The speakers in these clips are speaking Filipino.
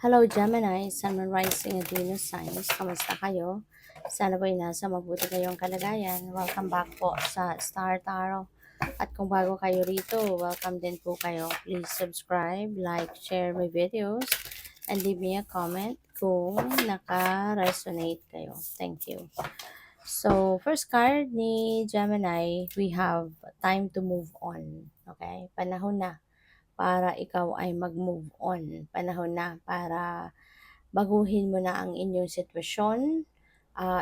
Hello Gemini, Sun, Moon, Rising and Venus signs. Kamusta kayo? Sana po ay nasa mabuti kayong kalagayan. Welcome back po sa Star Tarot. At kung bago kayo rito, welcome din po kayo. Please subscribe, like, share my videos, and leave me a comment kung naka-resonate kayo. Thank you. So, first card ni Gemini, we have time to move on. Okay? Panahon na para ikaw ay mag-move on. Panahon na para baguhin mo na ang inyong sitwasyon,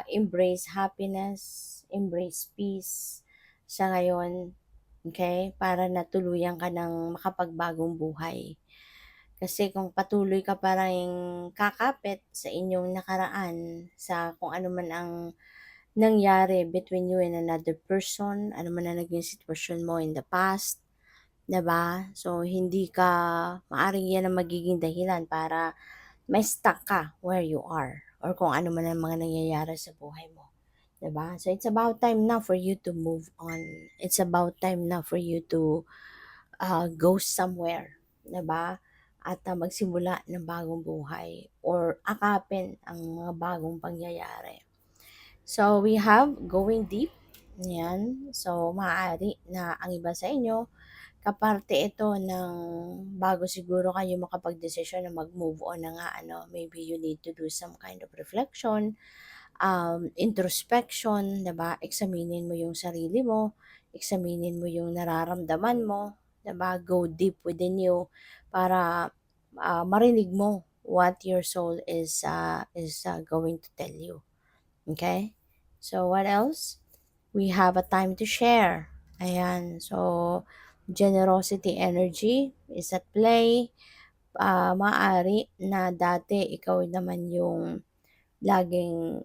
embrace happiness, embrace peace sa ngayon, okay? Para natuluyan ka ng makapagbagong buhay. Kasi kung patuloy ka pa rin kakapit sa inyong nakaraan, sa kung ano man ang nangyari between you and another person, ano man ang naging sitwasyon mo in the past, 'di ba? So, hindi ka maaaring 'yan ang magiging dahilan para ma-stuck ka where you are or kung ano man ang mga nangyayari sa buhay mo, 'di ba? So, it's about time now for you to move on. It's about time now for you to go somewhere, 'di ba? At magsimula ng bagong buhay or akapin ang mga bagong pangyayari. So, we have going deep. Yan. So, maaari na ang iba sa inyo kaparte ito ng bago siguro kayo makapagdesisyon na mag-move on na nga ano, maybe you need to do some kind of reflection, introspection, 'di ba? Examinin mo yung sarili mo, examinin mo yung nararamdaman mo, 'di ba? Go deep within you para marinig mo what your soul is going to tell you. Okay? So what else? We have a time to share. Ayan. So, generosity energy is at play. Maaari na dati ikaw naman yung laging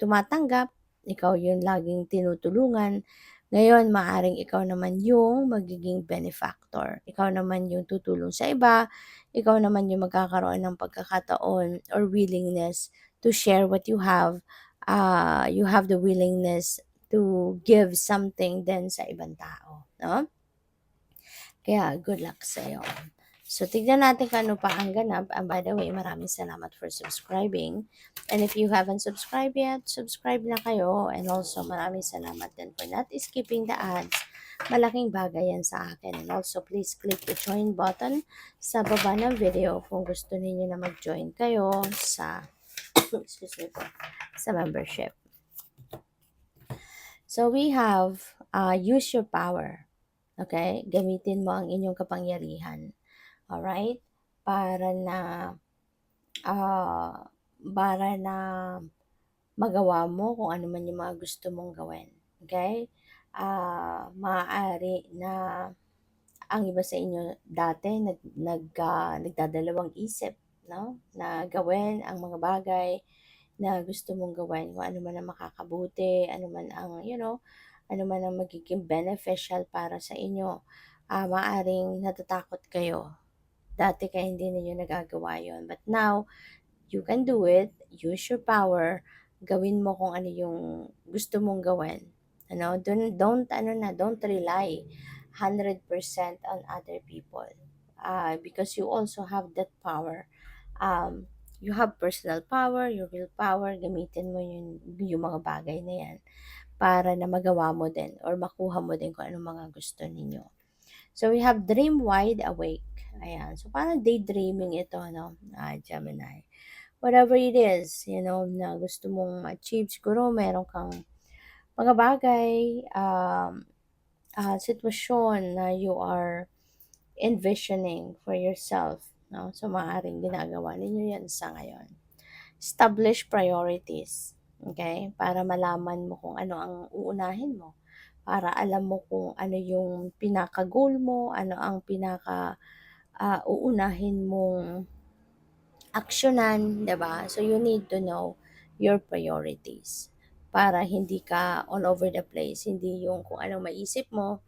tumatanggap, ikaw yung laging tinutulungan. Ngayon, maaring ikaw naman yung magiging benefactor. Ikaw naman yung tutulong sa iba. Ikaw naman yung magkakaroon ng pagkakataon or willingness to share what you have. You have the willingness to give something din sa ibang tao. No? Kaya, good luck sa'yo. So, tignan natin kung ano pa ang ganap. And by the way, maraming salamat for subscribing. And if you haven't subscribed yet, subscribe na kayo. And also, maraming salamat din for not skipping the ads. Malaking bagay yan sa akin. And also, please click the join button sa baba ng video kung gusto niyo na mag-join kayo sa, excuse me po, sa membership. So, we have use your power. Okay? Gamitin mo ang inyong kapangyarihan. Alright? Para na ah, para na magawa mo kung ano man yung mga gusto mong gawin. Okay? Maaari na ang iba sa inyo dati nagdadalawang isip, no? Na gawin ang mga bagay na gusto mong gawin, kung ano man ang makakabuti, ano man ang, ano man ang magiging beneficial para sa inyo. Maaring natatakot kayo. Dati kaya hindi ninyo nagagawa yon. But now, you can do it. Use your power. Gawin mo kung ano yung gusto mong gawin. Ano, don't rely 100% on other people. Because you also have that power. You have personal power, your willpower, gamitin mo yung mga bagay na yan para na magawa mo din or makuha mo din kung anong mga gusto ninyo. So, we have dream wide awake. Ayan. So, parang daydreaming ito, no? Gemini. Whatever it is, na gusto mong achieve, siguro meron kang mga bagay, sitwasyon na you are envisioning for yourself, no? So, maaaring ginagawa ninyo yan sa ngayon. Establish priorities, okay? Para malaman mo kung ano ang uunahin mo. Para alam mo kung ano yung pinaka-goal mo, ano ang uunahin mong aksyonan, 'di ba? So, you need to know your priorities para hindi ka all over the place, hindi yung kung anong maisip mo,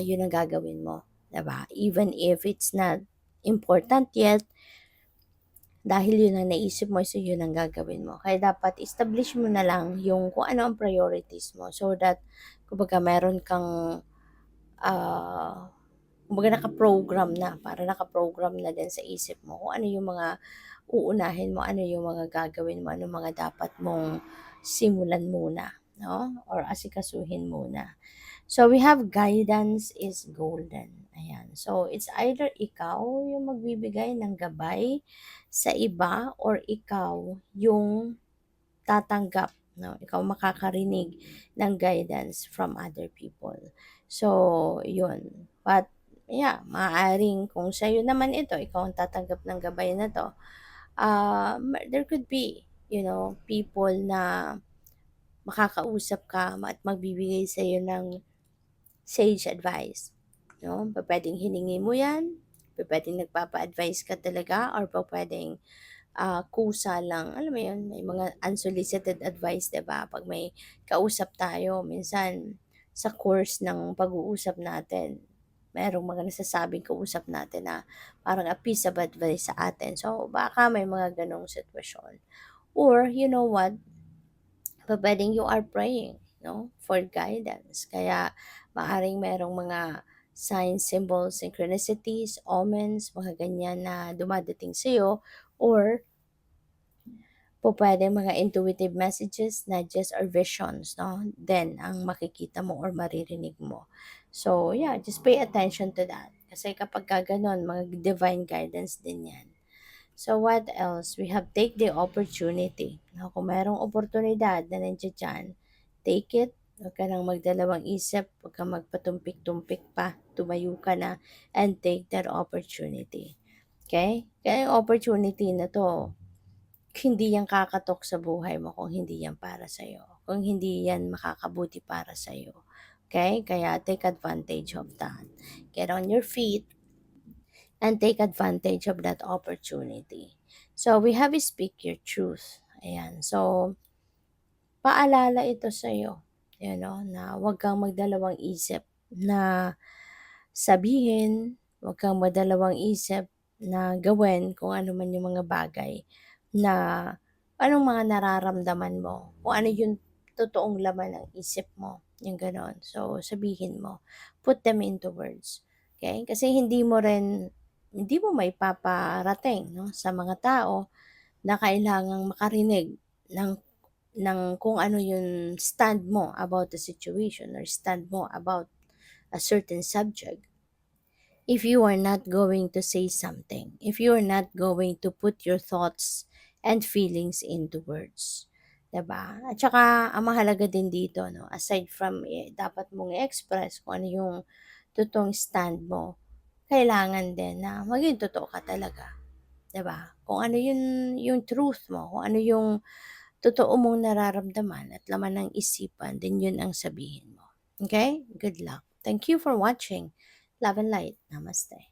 yun ang gagawin mo, 'di ba? Even if it's not important yet, dahil yun ang naisip mo, so yun ang gagawin mo. Kaya dapat establish mo na lang yung kung ano ang priorities mo so that, kumbaga, meron kang kumbaga naka-program na, para naka-program na din sa isip mo kung ano yung mga uunahin mo, ano yung mga gagawin mo, ano mga dapat mong simulan muna, no? Or asikasuhin muna. So, we have guidance is golden. Ayan. So, it's either ikaw yung magbibigay ng gabay sa iba or ikaw yung tatanggap, no? Ikaw makakarinig ng guidance from other people. So, yun. But, yeah, maaaring kung sa'yo naman ito, ikaw ang tatanggap ng gabay na to, there could be, people na makakausap ka at magbibigay sa'yo ng sage advice, no? Pupuwedeng hiningi mo 'yan, pupuwedeng nagpapa-advice ka talaga or pupuwedeng, kusa lang, alam mo 'yun, may mga unsolicited advice, 'di ba? 'Pag may kausap tayo minsan sa course ng pag-uusap natin, merong mga nasasabing kausap natin na parang a piece of advice sa atin. So, baka may mga gano'ng sitwasyon. Or you know what? Pupuwedeng you are praying, no, for guidance. Kaya maaaring merong mga signs, symbols, synchronicities, omens, mga ganyan na dumadating sa'yo or pupuwedeng mga intuitive messages, nudges, or visions, no, then ang makikita mo or maririnig mo. So, yeah, just pay attention to that. Kasi kapagka gano'n, mga divine guidance din 'yan. So what else? We have take the opportunity. No, kung merong oportunidad na nandiyan diyan, take it. Huwag ka nang magdalawang isip, huwag kang magpatumpik-tumpik pa, tumayo ka na, and take that opportunity. Okay? Kaya yung opportunity na to, hindi yan kakatok sa buhay mo kung hindi yan para sa'yo. Kung hindi yan makakabuti para sa'yo. Okay? Kaya take advantage of that. Get on your feet and take advantage of that opportunity. So, we have speak your truth. Ayan. So, paalala ito sa iyo, na huwag kang magdalawang isip na sabihin, huwag kang magdalawang isip na gawin kung ano man yung mga bagay na anong mga nararamdaman mo, kung ano yung totoong laman ng isip mo, yung gano'n. So, sabihin mo, put them into words. Okay? Kasi hindi mo maipaparating, no, sa mga tao na kailangang makarinig ng kung ano yung stand mo about the situation or stand mo about a certain subject if you are not going to say something, if you are not going to put your thoughts and feelings into words. 'Di ba? At saka ang mahalaga din dito, no, aside from dapat mong i-express kung ano yung totoong stand mo, kailangan din na maging totoo ka talaga, 'di ba? Kung ano yung truth mo, kung ano yung totoo mong nararamdaman at laman ng isipan, din yun ang sabihin mo. Okay? Good luck. Thank you for watching. Love and light. Namaste.